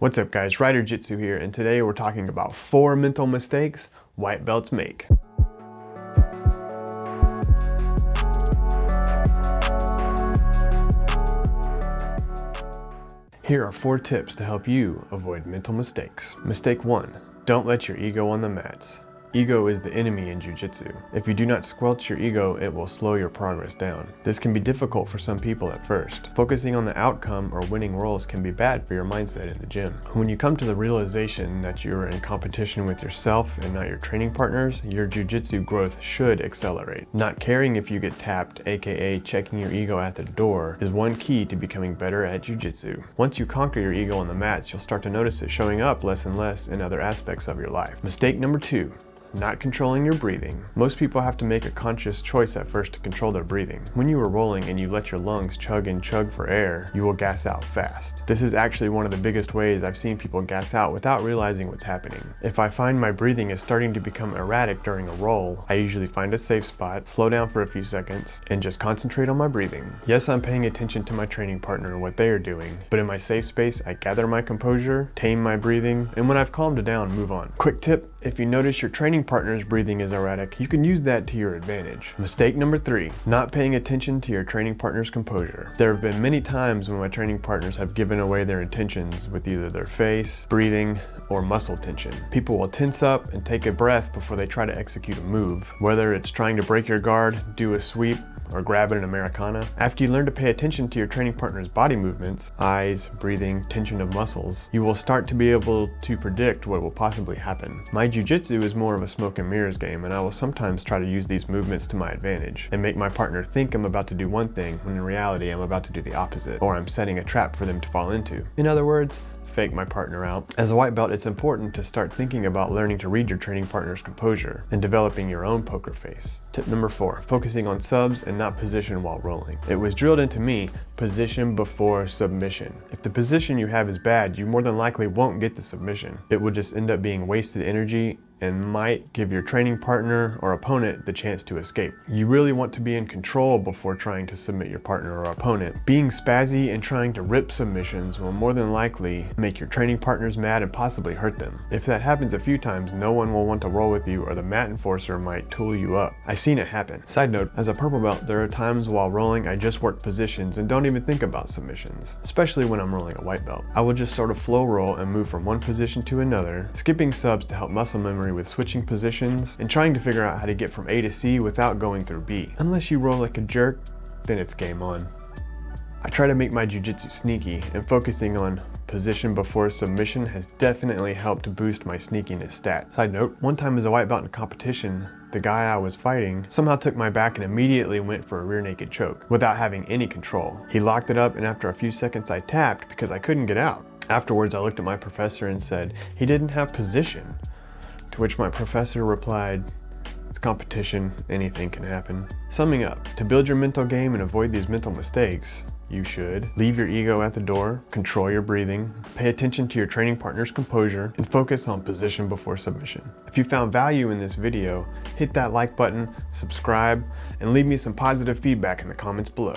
What's up guys, Jiu-Jitsu here, and today we're talking about 4 mental mistakes white belts make. Here are 4 tips to help you avoid mental mistakes. Mistake 1, don't let your ego on the mats. Ego is the enemy in jiu-jitsu. If you do not squelch your ego, it will slow your progress down. This can be difficult for some people at first. Focusing on the outcome or winning rolls can be bad for your mindset in the gym. When you come to the realization that you're in competition with yourself and not your training partners, your jiu-jitsu growth should accelerate. Not caring if you get tapped, aka checking your ego at the door, is one key to becoming better at jiu-jitsu. Once you conquer your ego on the mats, you'll start to notice it showing up less and less in other aspects of your life. Mistake number 2. Not controlling your breathing. Most people have to make a conscious choice at first to control their breathing. When you are rolling and you let your lungs chug and chug for air, you will gas out fast. This is actually one of the biggest ways I've seen people gas out without realizing what's happening. If I find my breathing is starting to become erratic during a roll, I usually find a safe spot, slow down for a few seconds, and just concentrate on my breathing. Yes, I'm paying attention to my training partner and what they are doing, but in my safe space, I gather my composure, tame my breathing, and when I've calmed it down, move on. Quick tip, if you notice your training partner's breathing is erratic, you can use that to your advantage. Mistake number 3, not paying attention to your training partner's composure. There have been many times when my training partners have given away their intentions with either their face, breathing, or muscle tension. People will tense up and take a breath before they try to execute a move, whether it's trying to break your guard, do a sweep, or grab an Americana. After you learn to pay attention to your training partner's body movements, eyes, breathing, tension of muscles, you will start to be able to predict what will possibly happen. My jiu-jitsu is more of a smoke and mirrors game, and I will sometimes try to use these movements to my advantage and make my partner think I'm about to do one thing when in reality I'm about to do the opposite, or I'm setting a trap for them to fall into. In other words, fake my partner out. As a white belt, it's important to start thinking about learning to read your training partner's composure and developing your own poker face. Tip number 4, focusing on subs and not position while rolling. It was drilled into me, position before submission. If the position you have is bad, you more than likely won't get the submission. It will just end up being wasted energy and might give your training partner or opponent the chance to escape. You really want to be in control before trying to submit your partner or opponent. Being spazzy and trying to rip submissions will more than likely make your training partners mad and possibly hurt them. If that happens a few times, no one will want to roll with you, or the mat enforcer might tool you up. I've seen it happen. Side note, as a purple belt, there are times while rolling I just work positions and don't even think about submissions, especially when I'm rolling a white belt. I will just sort of flow roll and move from one position to another, skipping subs to help muscle memory with switching positions and trying to figure out how to get from A to C without going through B. Unless you roll like a jerk, then it's game on. I try to make my jiu-jitsu sneaky, and focusing on position before submission has definitely helped boost my sneakiness stat. Side note, one time as a white belt in a competition, the guy I was fighting somehow took my back and immediately went for a rear naked choke without having any control. He locked it up, and after a few seconds I tapped because I couldn't get out. Afterwards I looked at my professor and said he didn't have position, to which my professor replied, "It's competition, anything can happen." Summing up, to build your mental game and avoid these mental mistakes, you should leave your ego at the door, control your breathing, pay attention to your training partner's composure, and focus on position before submission. If you found value in this video, hit that like button, subscribe, and leave me some positive feedback in the comments below.